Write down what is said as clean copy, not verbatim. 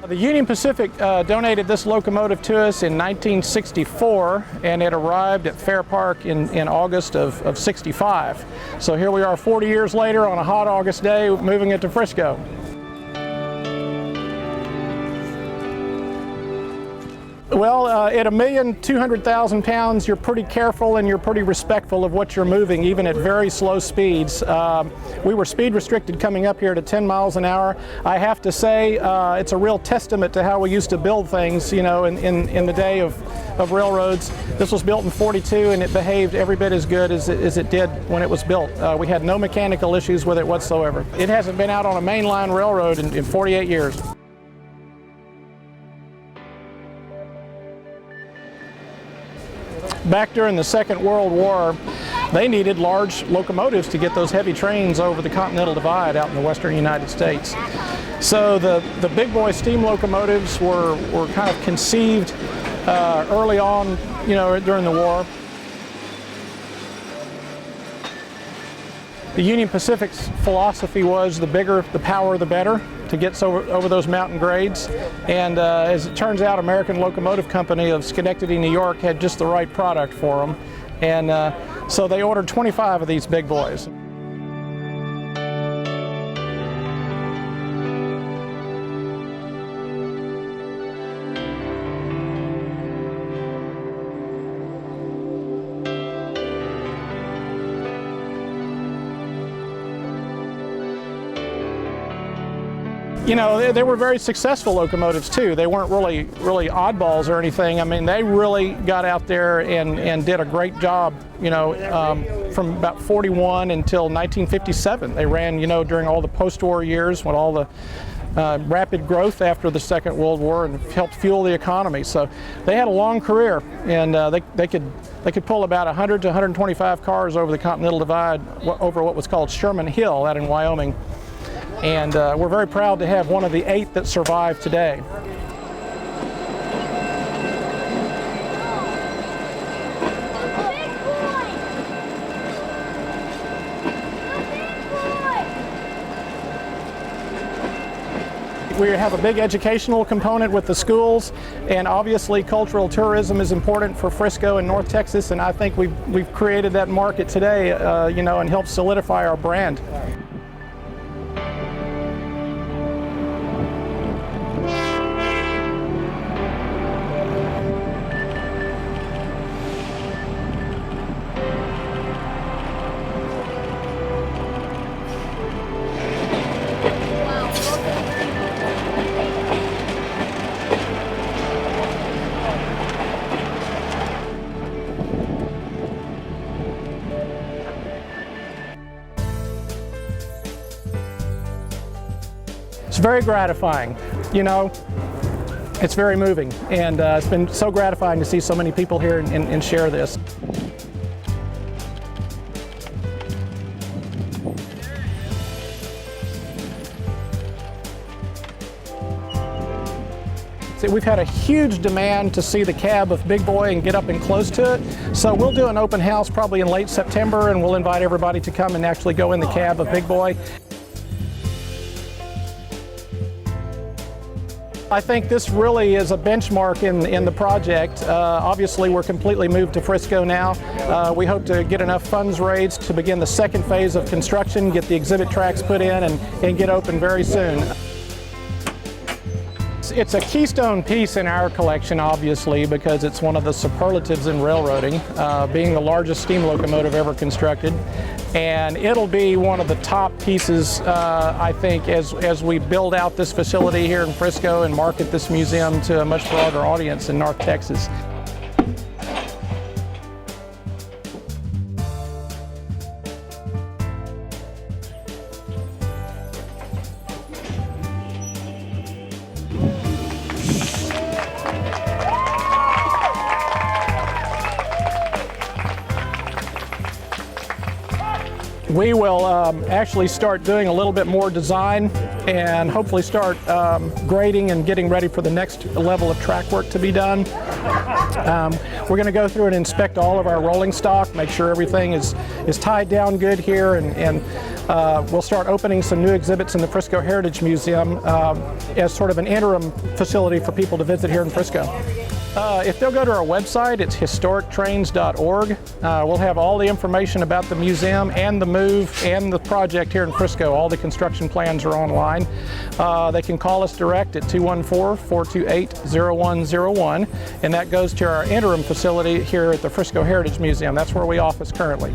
The Union Pacific donated this locomotive to us in 1964, and it arrived at Fair Park in August of 65. So here we are 40 years later on a hot August day, moving it to Frisco. Well, at 1,200,000 pounds, you're pretty careful and you're pretty respectful of what you're moving, even at very slow speeds. We were speed restricted coming up here to 10 miles an hour. I have to say, it's a real testament to how we used to build things, you know, in the day of railroads. This was built in '42, and it behaved every bit as good as it did when it was built. We had no mechanical issues with it whatsoever. It hasn't been out on a mainline railroad in 48 years. Back during the Second World War, they needed large locomotives to get those heavy trains over the Continental Divide out in the western United States. So the big boy steam locomotives were kind of conceived early on, you know, during the war. The Union Pacific's philosophy was the bigger the power, the better, to get over those mountain grades. And as it turns out, American Locomotive Company of Schenectady, New York had just the right product for them. And so they ordered 25 of these big boys. You know, they were very successful locomotives too. They weren't really oddballs or anything. I mean, they really got out there and did a great job, you know, from about 41 until 1957. They ran, you know, during all the post-war years when all the rapid growth after the Second World War and helped fuel the economy. So they had a long career, and they could pull about 100 to 125 cars over the Continental Divide, over what was called Sherman Hill out in Wyoming. And we're very proud to have one of the 8 that survive today. We have a big educational component with the schools, and obviously cultural tourism is important for Frisco and North Texas, and I think we've created that market today, you know, and helped solidify our brand. It's very gratifying, you know, it's very moving, and it's been so gratifying to see so many people here and share this. See, we've had a huge demand to see the cab of Big Boy and get up and close to it, so we'll do an open house probably in late September, and we'll invite everybody to come and actually go in the cab of Big Boy. I think this really is a benchmark in the project. Obviously, we're completely moved to Frisco now. We hope to get enough funds raised to begin the second phase of construction, get the exhibit tracks put in, and get open very soon. It's a keystone piece in our collection, obviously, because it's one of the superlatives in railroading, being the largest steam locomotive ever constructed. And it'll be one of the top pieces, I think, as we build out this facility here in Frisco and market this museum to a much broader audience in North Texas. We will actually start doing a little bit more design and hopefully start grading and getting ready for the next level of track work to be done. We're going to go through and inspect all of our rolling stock, make sure everything is tied down good here, and We'll start opening some new exhibits in the Frisco Heritage Museum as sort of an interim facility for people to visit here in Frisco. If they'll go to our website, it's historictrains.org. We'll have all the information about the museum and the move and the project here in Frisco. All the construction plans are online. They can call us direct at 214-428-0101, and that goes to our interim facility here at the Frisco Heritage Museum. That's where we office currently.